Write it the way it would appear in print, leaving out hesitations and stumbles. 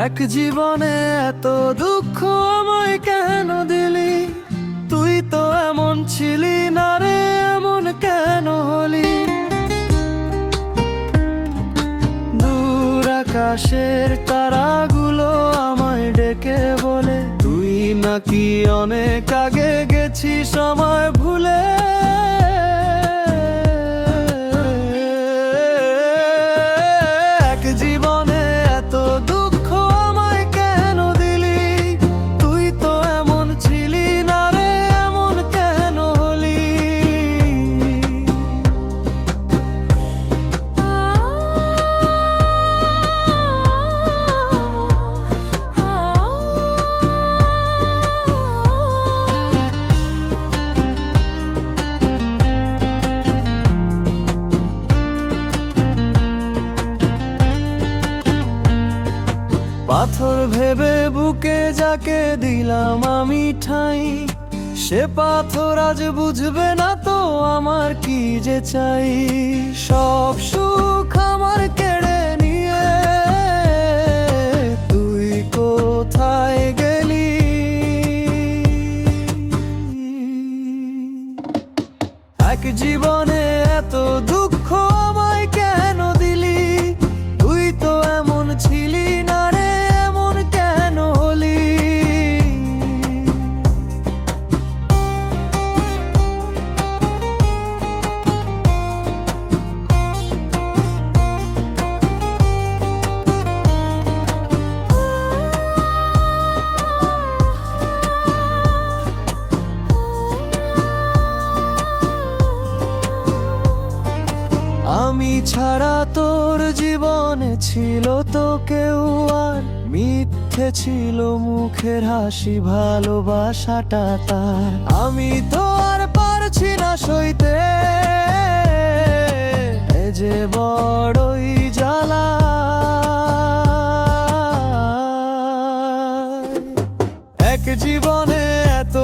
এক জীবনে এত দুঃখ আমায় কেন দিলি? তুই তো এমন ছিলি না রে, এমন কেন হলি? দূর আকাশের তারাগুলো আমায় ডেকে বলে, তুই নাকি অনেক আগে গেছিস আমায় ভুলে। এক জীবনে এত দুঃখ আমায় কেন দিলি? তুই তো এমন ছিলি না রে, এমন কেন হলি? পাথর ভেবে বুকে যাকে দিলাম আমি ঠাঁই, সে পাথর আজ বুঝবে না তো আমার কি যে চাই। সব সুখ আমার কেড়ে নিয়ে তুই কোথায় গেলি? এক জীবনে এত দুঃখ আমায় কেন দিলি? তুই তো এমন ছিলি না রে, এমন কেন হলি? আমি ছাড়া তোর জীবনে ছিল তো কেউ আর? মিথ্যে ছিল মুখের হাসি, ভালোবাসাটা তার। আমি তো আর পারছি না সইতে, এ যে বড়ই জ্বালা। এক জীবনে এত